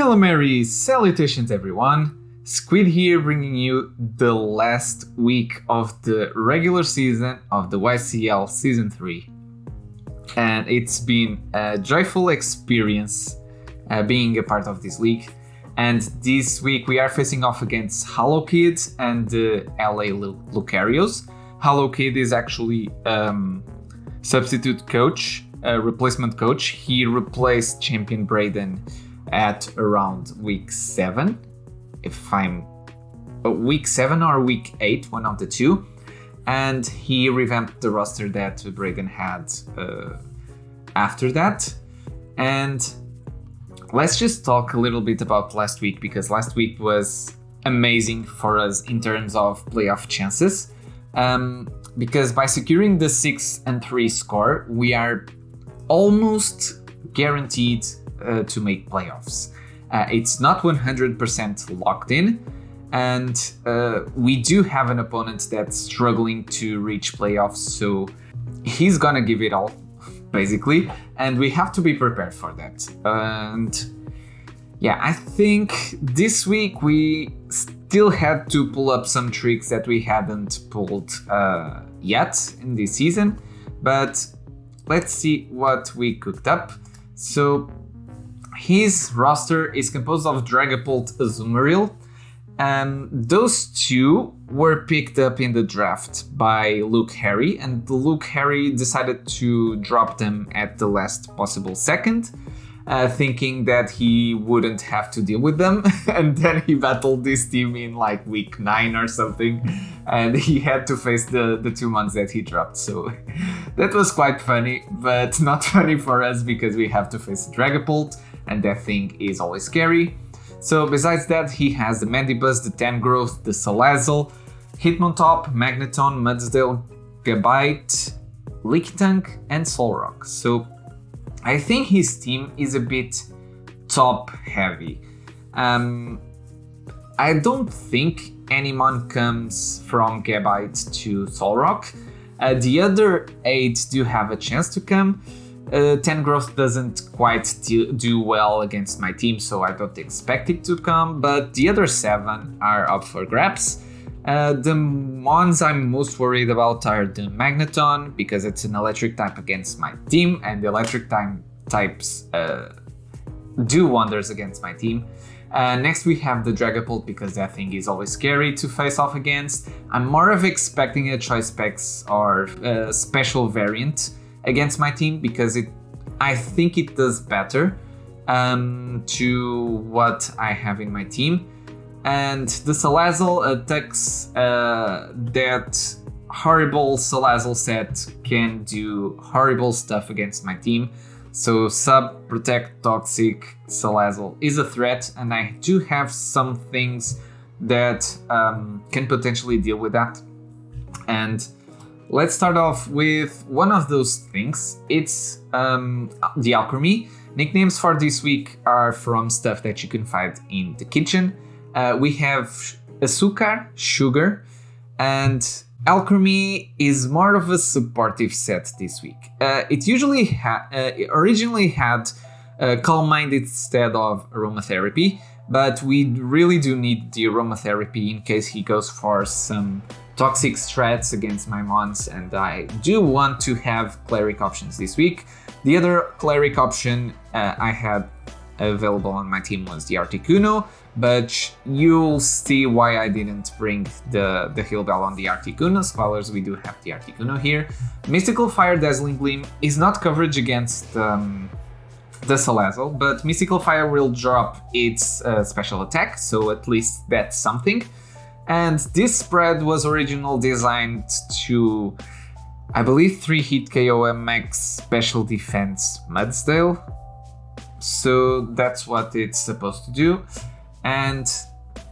Calamari Salutations everyone! Squid here bringing you the last week of the regular season of the YCL Season 3. And it's been a joyful experience being a part of this league. And this week we are facing off against h0ll0wkid and the h0ll0wkid. h0ll0wkid is actually substitute coach, replacement coach. He replaced champion Braden at around week 7. If I'm week 7 or week 8, one of the two. And he revamped the roster that Braden had after that. And let's just talk a little bit about last week, because last week was amazing for us in terms of playoff chances. Because by securing the 6-3 score, we are almost guaranteed to make playoffs. It's not 100% locked in, and we do have an opponent that's struggling to reach playoffs, so he's gonna give it all, basically, and we have to be prepared for that. And yeah, I think this week we still had to pull up some tricks that we hadn't pulled yet in this season, but let's see what we cooked up. So his roster is composed of Dragapult, Azumarill. Those two were picked up in the draft by Luke Harry, and Luke Harry decided to drop them at the last possible second, thinking that he wouldn't have to deal with them. And then he battled this team in like week 9 or something, and he had to face the 2 months that he dropped. So that was quite funny, but not funny for us because we have to face Dragapult, and that thing is always scary. So besides that, he has the Mandibuzz, the Tangrowth, the Salazzle, Hitmontop, Magneton, Mudsdale, Gabite, Lickitung, and Solrock. So I think his team is a bit top heavy. I don't think Animon comes from Gabite to Solrock. The other 8 do have a chance to come. Tangrowth doesn't quite do well against my team, so I don't expect it to come, but the other 7 are up for grabs. The ones I'm most worried about are the Magneton, because it's an electric type against my team, and the electric types do wonders against my team. Next we have the Dragapult, because that thing is always scary to face off against. I'm more of expecting a Choice Specs or a special variant against my team, because I think it does better to what I have in my team. And the Salazzle attacks that horrible Salazzle set can do horrible stuff against my team. So Sub, Protect, Toxic, Salazzle is a threat, and I do have some things that can potentially deal with that. And let's start off with one of those things. It's the Alchemy. Nicknames for this week are from stuff that you can find in the kitchen. We have Azúcar, Sugar, and Alchemy is more of a supportive set this week. It usually originally had Calm Mind instead of Aromatherapy, but we really do need the Aromatherapy in case he goes for some toxic strats against my mons, and I do want to have cleric options this week. The other cleric option I had available on my team was the Articuno, but you'll see why I didn't bring the Heal Bell on the Articuno. Spoilers, we do have the Articuno here. Mystical Fire, Dazzling Gleam is not coverage against the Salazzle, but Mystical Fire will drop its special attack, so at least that's something. And this spread was originally designed to, I believe, 3-hit KO max special defense Mudsdale. So that's what it's supposed to do. And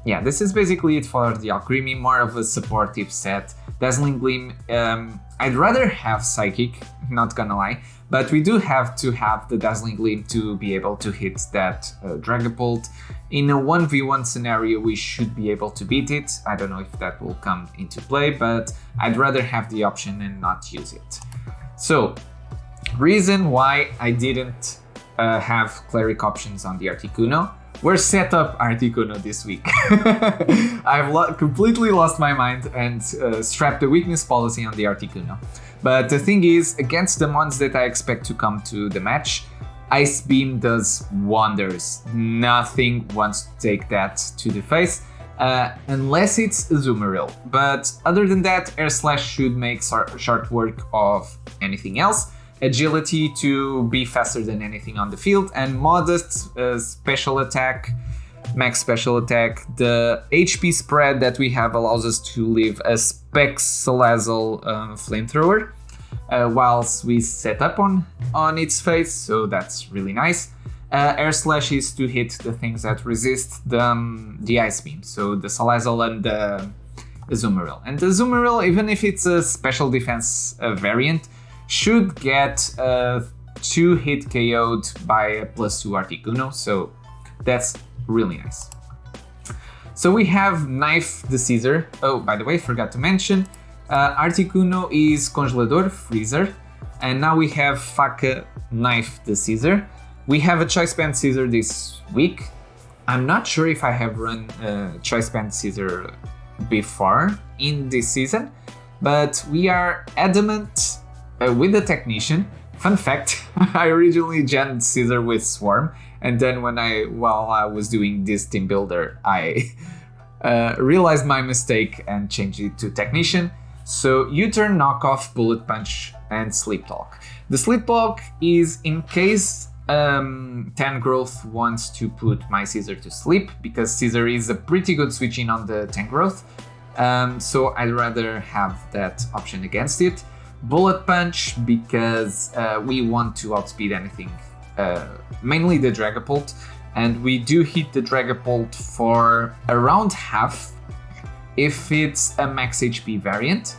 yeah, this is basically it for the Alchemy, more of a supportive set. Dazzling Gleam, I'd rather have Psychic, not gonna lie, but we do have to have the Dazzling Gleam to be able to hit that Dragapult. In a 1v1 scenario, we should be able to beat it. I don't know if that will come into play, but I'd rather have the option and not use it. So, reason why I didn't have cleric options on the Articuno we're set up Articuno this week. I've completely lost my mind and strapped the weakness policy on the Articuno. But the thing is, against the mons that I expect to come to the match, Ice Beam does wonders. Nothing wants to take that to the face, unless it's Azumarill. But other than that, Air Slash should make short work of anything else. Agility to be faster than anything on the field, and modest special attack, max special attack. The HP spread that we have allows us to leave a Specs Salazzle flamethrower whilst we set up on its face, so that's really nice. Air Slash is to hit the things that resist the Ice Beam, so the Salazzle and the Azumarill. And the Azumarill, even if it's a special defense variant, should get 2 hit KO'd by a +2 Articuno, so that's really nice. So we have Knife the Scizor. Oh, by the way, forgot to mention, Articuno is Congelador, Freezer, and now we have Faca, Knife the Scizor. We have a Choice Band Scizor this week. I'm not sure if I have run Choice Band Scizor before in this season, but we are adamant with the Technician. Fun fact, I originally genned Scizor with Swarm, and then while I was doing this team builder, I realized my mistake and changed it to Technician. So U-turn, Knockoff, Bullet Punch, and Sleep Talk. The Sleep Talk is in case 10 Growth wants to put my Scizor to sleep, because Scizor is a pretty good switch in on the 10 Growth. So I'd rather have that option against it. Bullet Punch, because we want to outspeed anything, mainly the Dragapult, and we do hit the Dragapult for around half if it's a max HP variant,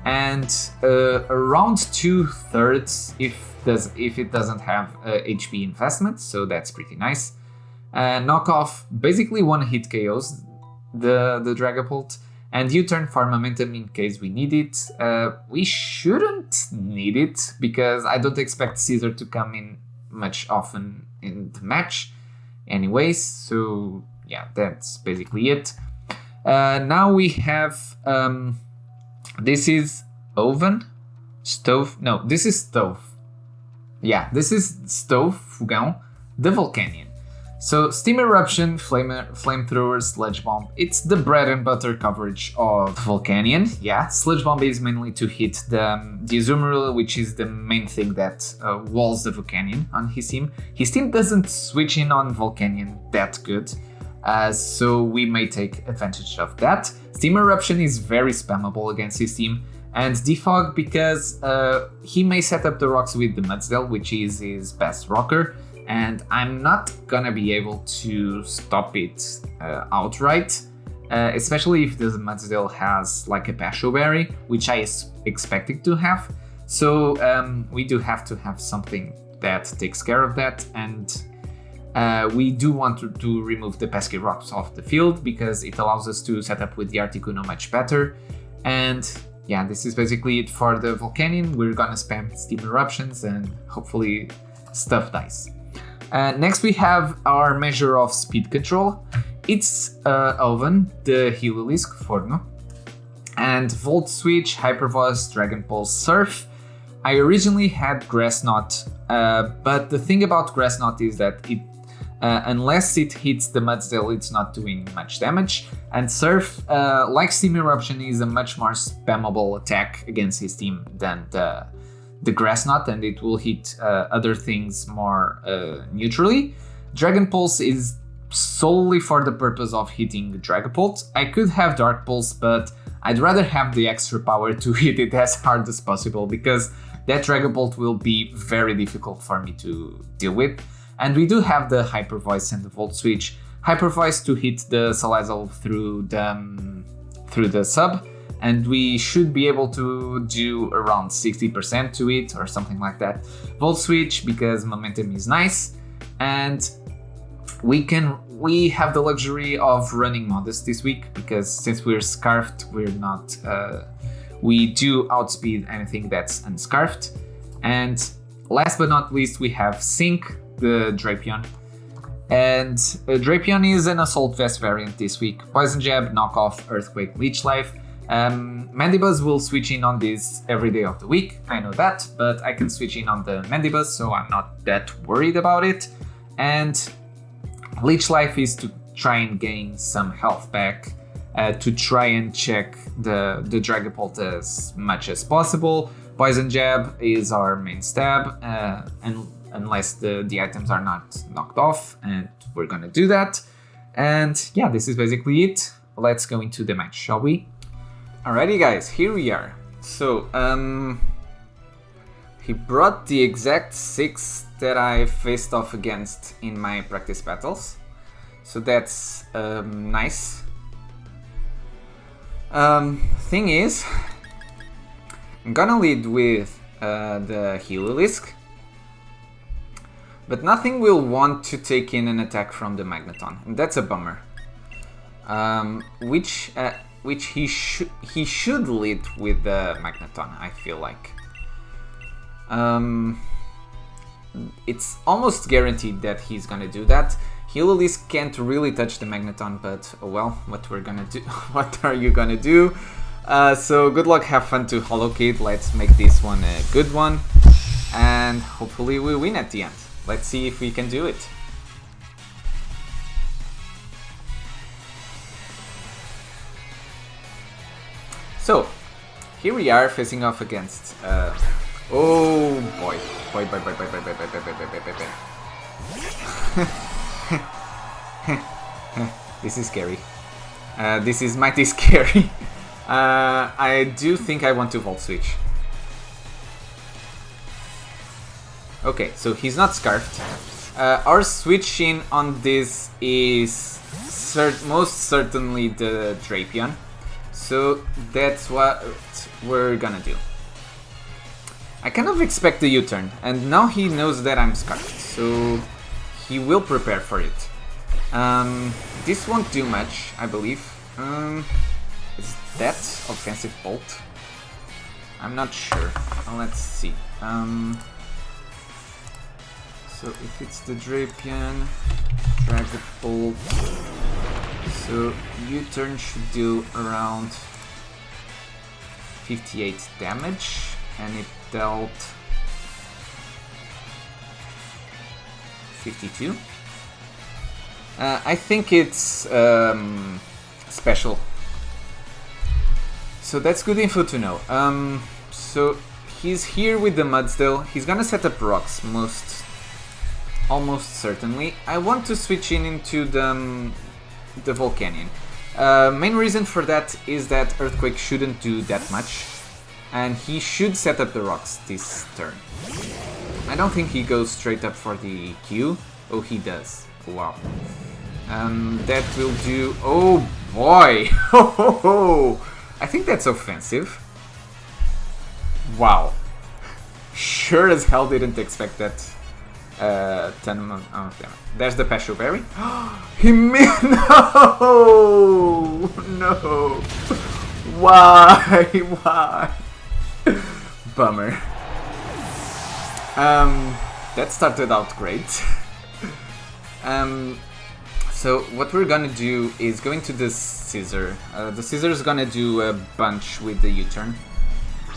and around 2/3 if it doesn't have HP investment, so that's pretty nice. Knockoff basically one hit KOs the Dragapult. And U-turn for momentum in case we need it. We shouldn't need it, because I don't expect Scizor to come in much often in the match anyways, so yeah, that's basically it. Now we have, this is Oven? Stove? No, this is Stove. Yeah, this is Stove, Fogão, the Volcanion. So Steam Eruption, Flamethrower, Sludge Bomb, it's the bread and butter coverage of Volcanion. Yeah, Sludge Bomb is mainly to hit the Azumarill, which is the main thing that walls the Volcanion on his team. His team doesn't switch in on Volcanion that good, so we may take advantage of that. Steam Eruption is very spammable against his team, and Defog because he may set up the rocks with the Mudsdale, which is his best rocker, and I'm not gonna be able to stop it outright, especially if the Mudsdale has like a Basho Berry, which I expect it to have. So we do have to have something that takes care of that, and we do want to remove the pesky rocks off the field, because it allows us to set up with the Articuno much better. And yeah, this is basically it for the Volcanion. We're gonna spam Steam Eruptions and hopefully stuff dies. Next we have our measure of speed control. It's Oven, the Heliolisk, Forno, and Volt Switch, Hyper Voice, Dragon Pulse, Surf. I originally had Grass Knot, but the thing about Grass Knot is that it, unless it hits the Mudsdale, it's not doing much damage. And Surf, like Steam Eruption, is a much more spammable attack against his team than the Grass Knot, and it will hit other things more neutrally. Dragon Pulse is solely for the purpose of hitting Dragapult. I could have Dark Pulse, but I'd rather have the extra power to hit it as hard as possible, because that Dragapult will be very difficult for me to deal with. And we do have the Hyper Voice and the Volt Switch. Hyper Voice to hit the Salazzle through the sub, and we should be able to do around 60% to it or something like that. Volt Switch because momentum is nice, and we have the luxury of running Modest this week, because since we're scarfed, we do outspeed anything that's unscarfed. And last but not least, we have Sync, the Drapion. And Drapion is an Assault Vest variant this week. Poison Jab, Knockoff, Earthquake, Leech Life. Mandibuzz will switch in on this every day of the week, I know that, but I can switch in on the Mandibuzz, so I'm not that worried about it. And Leech Life is to try and gain some health back, to try and check the Dragapult as much as possible. Poison Jab is our main stab, and unless the items are not knocked off, and we're gonna do that. And yeah, this is basically it. Let's go into the match, shall we? Alrighty guys, here we are. So, he brought the exact 6 that I faced off against in my practice battles. So that's nice. Thing is, I'm gonna lead with the Heliolisk, but nothing will want to take in an attack from the Magneton, and that's a bummer. Which he should lead with the Magneton, I feel like. It's almost guaranteed that he's gonna do that. Heliolisk can't really touch the Magneton, but oh well, what we're gonna do? What are you gonna do? So good luck, have fun to h0ll0wkid. Let's make this one a good one, and hopefully we win at the end. Let's see if we can do it. So, here we are facing off against, oh boy, this is scary. This is mighty scary. I do think I want to Volt Switch. Okay, so he's not Scarfed. Our switch in on this is most certainly the Drapion. So that's what we're gonna do. I kind of expect the U-turn, and now he knows that I'm Scarfed, so he will prepare for it. This won't do much, I believe. Is that offensive bolt? I'm not sure. Let's see. So if it's the Drapion, Dragapult. So U-turn should do around 58 damage, and it dealt 52. I think it's special. So that's good info to know. So he's here with the Mudsdale. He's gonna set up rocks almost certainly. I want to switch into the Volcanion. Main reason for that is that Earthquake shouldn't do that much, and he should set up the rocks this turn. I don't think he goes straight up for the Q. Oh, he does. Wow. That will do... Oh boy! I think that's offensive. Wow. Sure as hell didn't expect that. 10 of them. There's the Pashu Berry. He missed. No! No! Why? Why? Bummer. That started out great. So what we're gonna do is go into the Scizor. The Scizor is gonna do a bunch with the U-turn,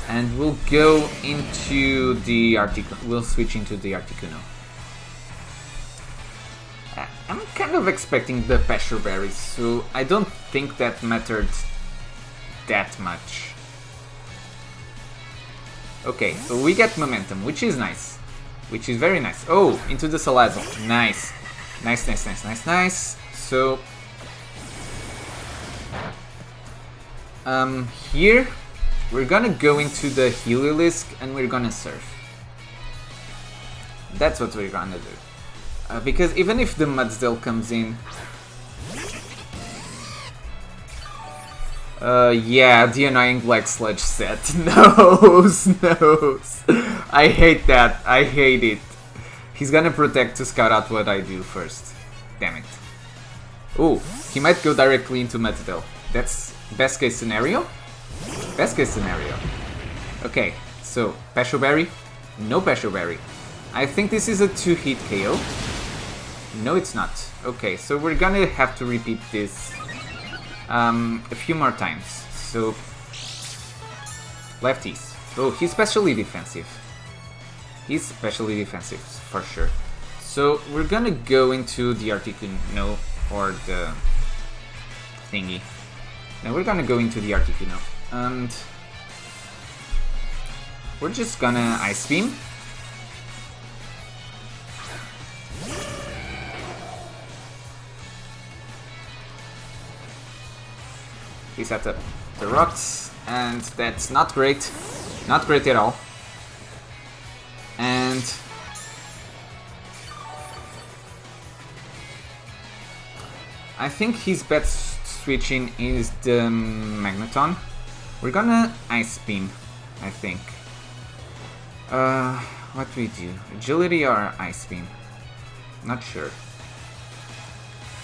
and we'll go into the Articuno. We'll switch into the Articuno. I'm kind of expecting the Pasture Berries, so I don't think that mattered that much. Okay, so we get momentum, which is nice. Which is very nice. Oh, into the Salazzle. Nice. Nice, nice, nice, nice, nice. So... here, we're gonna go into the Heliolisk and we're gonna surf. That's what we're gonna do. Because even if the Mudsdale comes in... yeah, the annoying Black Sludge set. Nose, nose. I hate that. I hate it. He's gonna protect to scout out what I do first. Damn it. Oh, he might go directly into Mudsdale. That's best case scenario? Best case scenario. Okay, so Pashu Berry, no Pashu Berry. I think this is a 2-hit KO. No, it's not. Okay, so we're gonna have to repeat this a few more times. So, lefties. Oh, he's specially defensive. He's specially defensive, for sure. So, we're gonna go into the Articuno, or the thingy. Now we're gonna go into the Articuno, and we're just gonna Ice Beam. He set up the rocks, and that's not great. Not great at all. And I think his best switching is the Magneton. We're gonna Ice Beam, I think. What do we do? Agility or Ice Beam? Not sure.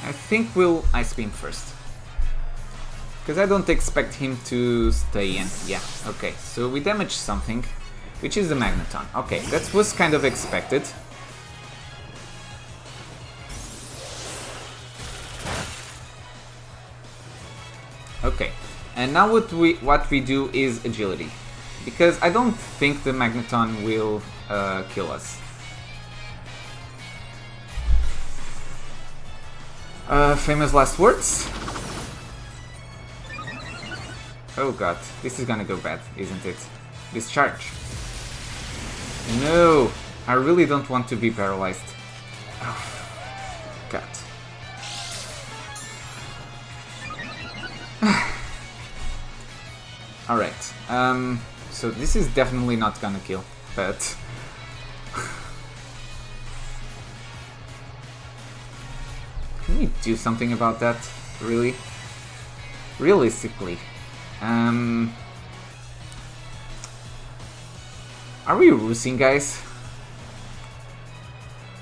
I think we'll Ice Beam first. Because I don't expect him to stay in. Yeah, okay. So we damage something, which is the Magneton. Okay, that was kind of expected. Okay, and now what we do is agility. Because I don't think the Magneton will kill us. Famous last words? Oh god, this is gonna go bad, isn't it? Discharge. No! I really don't want to be paralyzed. Oh, god. Alright, so this is definitely not gonna kill, but... Can we do something about that? Really? Realistically. Are we roosing, guys?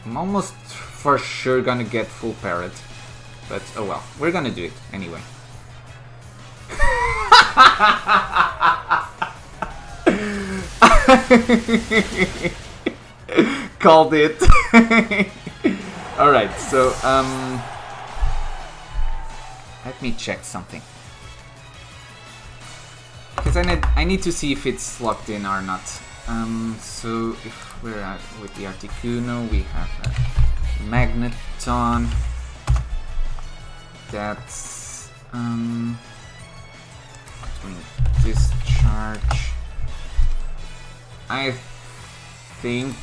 I'm almost for sure gonna get full parrot. But oh well, we're gonna do it anyway. Called it. Alright, so let me check something. Because I need to see if it's locked in or not. So if we're at with the Articuno, we have a Magneton. That's discharge. I think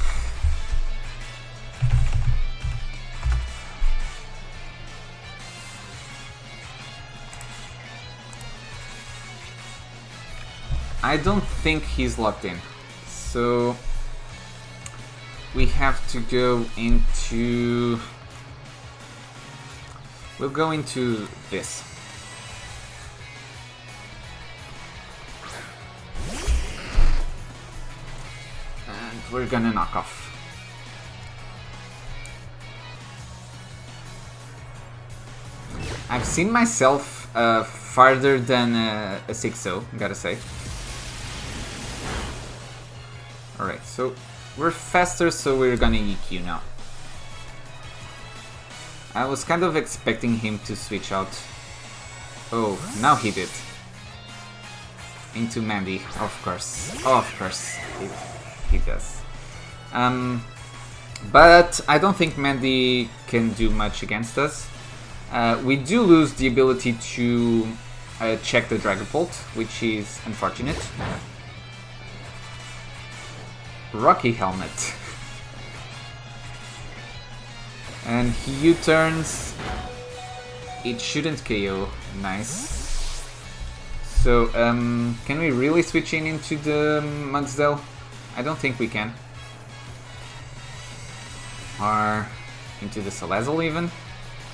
I don't think he's locked in, so we have to go into... We'll go into this. And we're gonna knock off. I've seen myself farther than a 6-0, gotta say. Alright, so we're faster, so we're gonna EQ now. I was kind of expecting him to switch out. Oh, now he did. Into Mandy, of course. Of course, he does. But I don't think Mandy can do much against us. We do lose the ability to check the Dragapult, which is unfortunate. Rocky Helmet. And he U-turns. It shouldn't KO. Nice. So, can we really switch into the Mudsdale? I don't think we can. Or into the Salazzle even?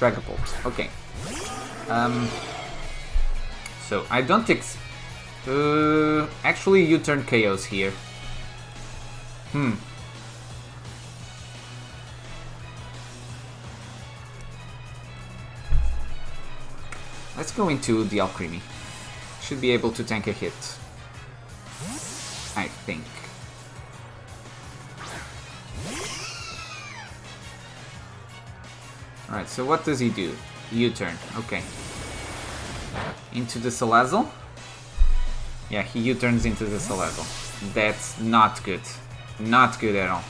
Dragapult. Okay. So, I don't actually U-turn KOs here. Let's go into the Alcremie. Should be able to tank a hit. I think. Alright, so what does he do? U-turn, okay. Into the h0ll0w? Yeah, he U-turns into the h0ll0w. That's not good. Not good at all.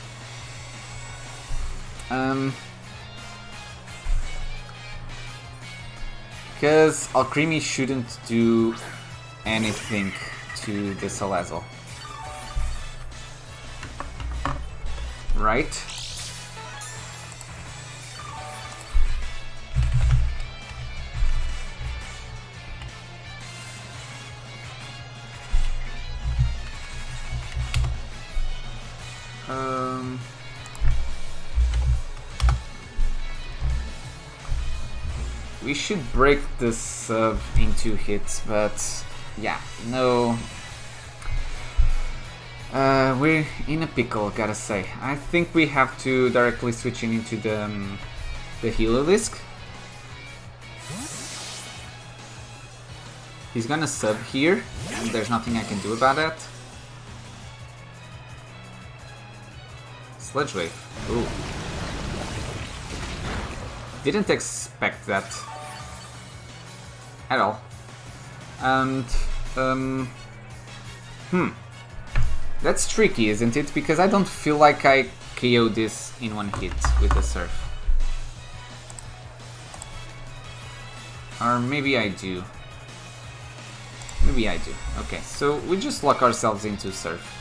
Because Alcremie shouldn't do anything to the h0ll0w. Right? We should break the sub in 2 hits, but yeah, no. We're in a pickle, gotta say. I think we have to directly switch in into the Heliolisk. He's gonna sub here, and there's nothing I can do about that. Sludge Wave. Ooh. Didn't expect that at all. And that's tricky, isn't it? Because I don't feel like I KO this in 1 hit with the Surf. Or maybe I do. Maybe I do. Okay, so we just lock ourselves into Surf.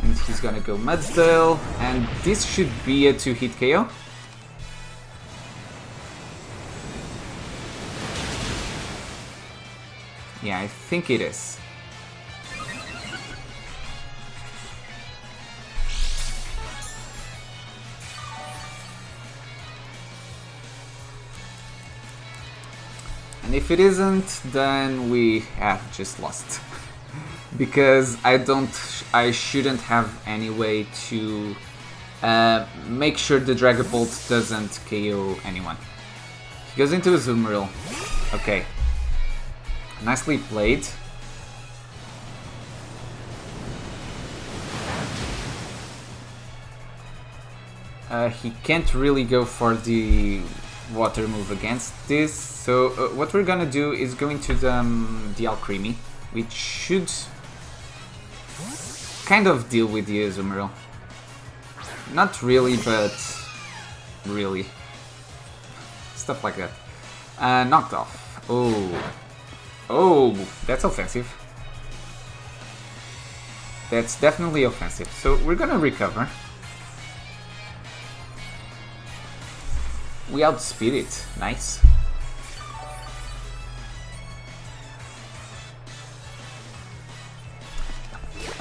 And he's gonna go Mudsdale, and this should be a 2-hit KO. Yeah, I think it is. And if it isn't, then we have just lost. Because I shouldn't have any way to make sure the Dragapult doesn't KO anyone. He goes into a Azumarill. Okay. Nicely played. He can't really go for the water move against this, so what we're gonna do is go into the Alcremie, which should kind of deal with the Azumarill. Not really, but really. Stuff like that. Knocked off. Oh. Oh, that's offensive. That's definitely offensive. So we're gonna recover. We outspeed it. Nice.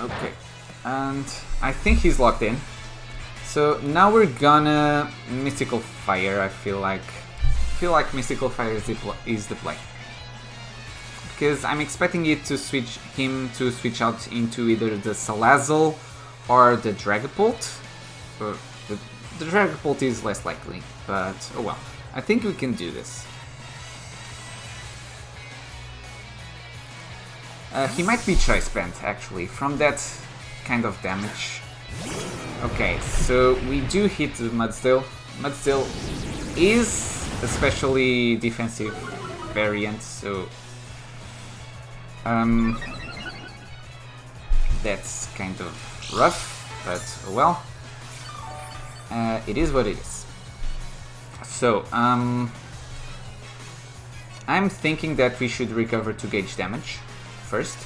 Okay. And I think he's locked in. So now we're gonna Mystical Fire, I feel like. Mystical Fire is the play. Because I'm expecting him to switch out into either the h0ll0w or the Dragapult. The Dragapult is less likely, but oh well. I think we can do this. He might be Choice Band, actually, from that kind of damage. Okay, so we do hit the Mudsdale. Mudsdale is especially defensive variant, so that's kind of rough, but oh well. It is what it is. So, I'm thinking that we should recover to gauge damage first.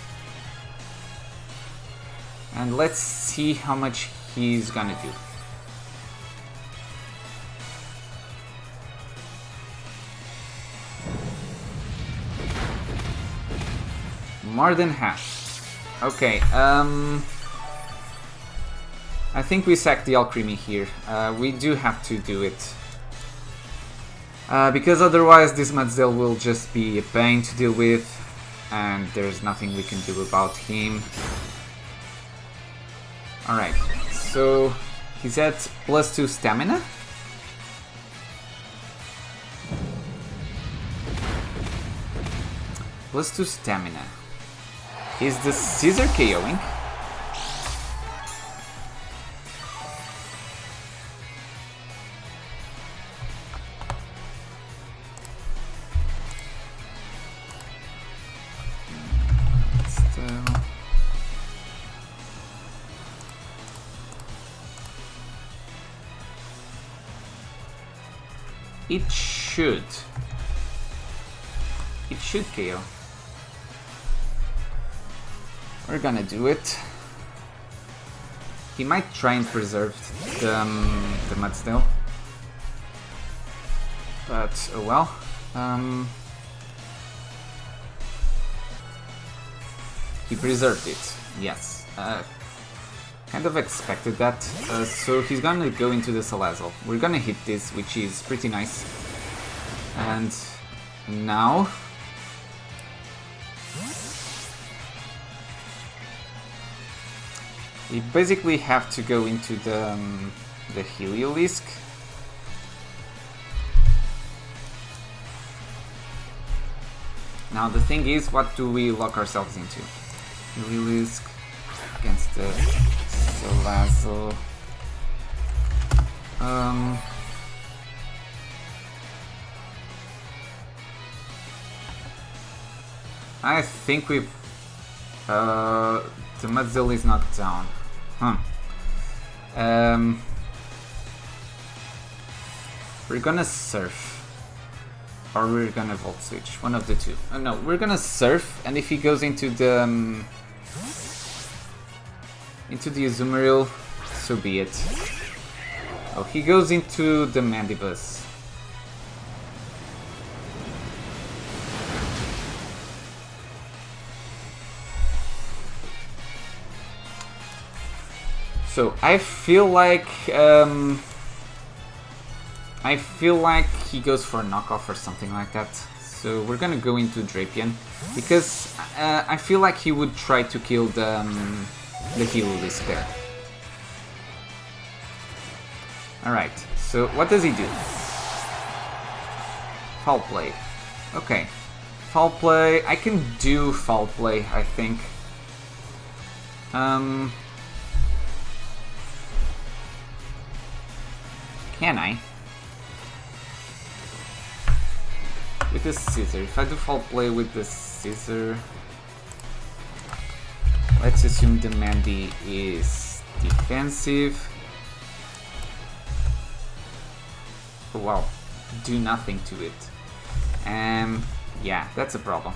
And let's see how much he's gonna do. More than half. Okay, I think we sack the Alcremie here. We do have to do it. Because otherwise this Mudsdale will just be a pain to deal with, and there's nothing we can do about him. Alright, so he's at +2 stamina. +2 stamina. Is the Scizor KOing? It should KO. We're gonna do it. He might try and preserve the Mudsdale. But, oh well. He preserved it, yes. Kind of expected that. So he's gonna go into the Salazzle. We're gonna hit this, which is pretty nice. And now... we basically have to go into the Heliolisk. Now the thing is, what do we lock ourselves into? Heliolisk against the Salazzle. I think we've... the Mudsdale is not down. We're gonna Surf. Or we're gonna Volt Switch. One of the two. No, we're gonna Surf, and if he goes into the Azumarill, so be it. Oh, he goes into the Mandibus. So I feel like he goes for a knockoff or something like that. So we're gonna go into Drapion because I feel like he would try to kill the Heliolisk there. Alright, so what does he do? Foul Play. Okay. Foul Play. I can do Foul Play, I think. Can I? With the Scizor. If I do Foul Play with the Scizor... let's assume the Mandy is defensive. Oh, wow. Do nothing to it. Yeah, that's a problem.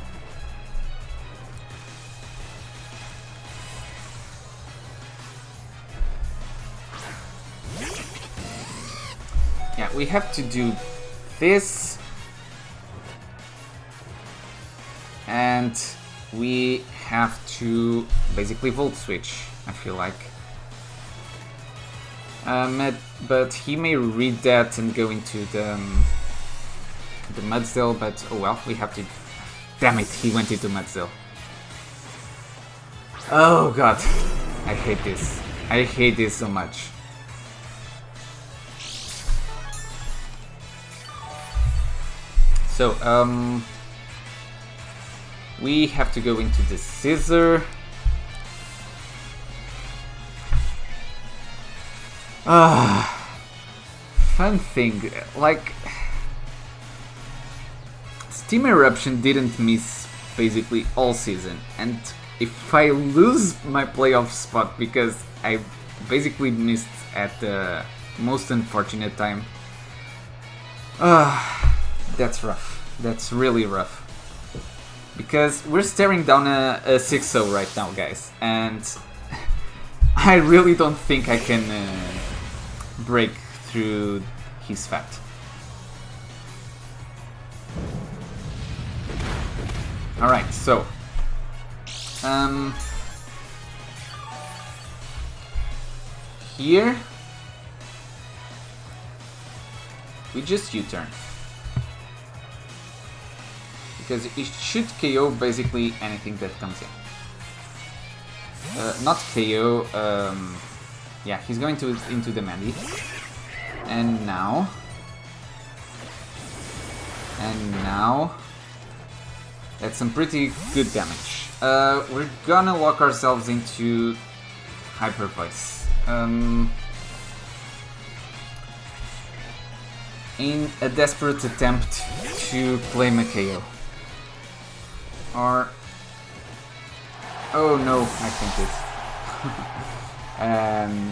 Yeah, we have to do this. And we have to basically Volt Switch, I feel like. But he may read that and go into the Mudsdale, but oh well, we have to... damn it, he went into Mudsdale. Oh god, I hate this. I hate this so much. So, we have to go into the Scizor. Fun thing, like... Steam Eruption didn't miss basically all season, and if I lose my playoff spot because I basically missed at the most unfortunate time, that's rough. That's really rough. Because we're staring down a 6-0 right now, guys, and I really don't think I can break through his fat. Alright, so here we just U-turn. Because it should KO basically anything that comes in. Not KO, yeah, he's going into the Mandy. And now... that's some pretty good damage. We're gonna lock ourselves into Hyper Voice. In a desperate attempt to claim a KO. Or... oh no, I think it's...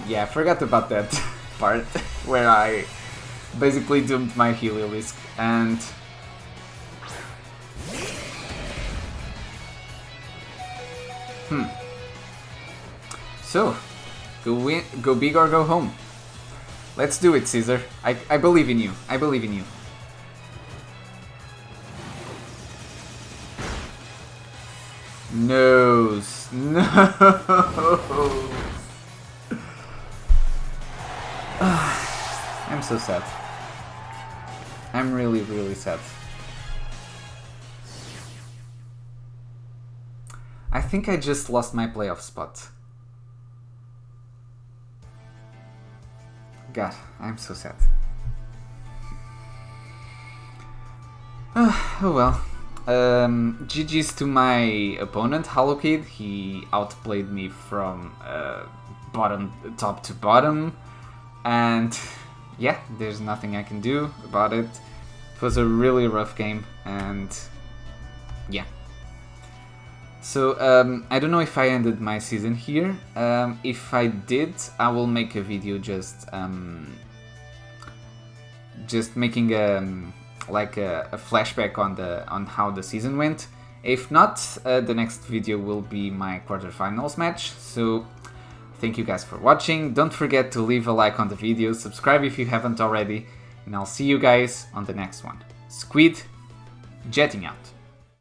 yeah, I forgot about that part where I basically doomed my Heliolisk, and so go big or go home. Let's do it, Scizor. I believe in you. I believe in you. Nose. No. I'm so sad. I'm really, really sad. I think I just lost my playoff spot. God, I'm so sad. Oh well. GG's to my opponent, h0ll0wkid. He outplayed me from top to bottom. And yeah, there's nothing I can do about it. It was a really rough game, and yeah. So I don't know if I ended my season here. If I did, I will make a video just making like a flashback on how the season went. If not, the next video will be my quarterfinals match. So thank you guys for watching. Don't forget to leave a like on the video, subscribe if you haven't already, and I'll see you guys on the next one. Squid, jetting out.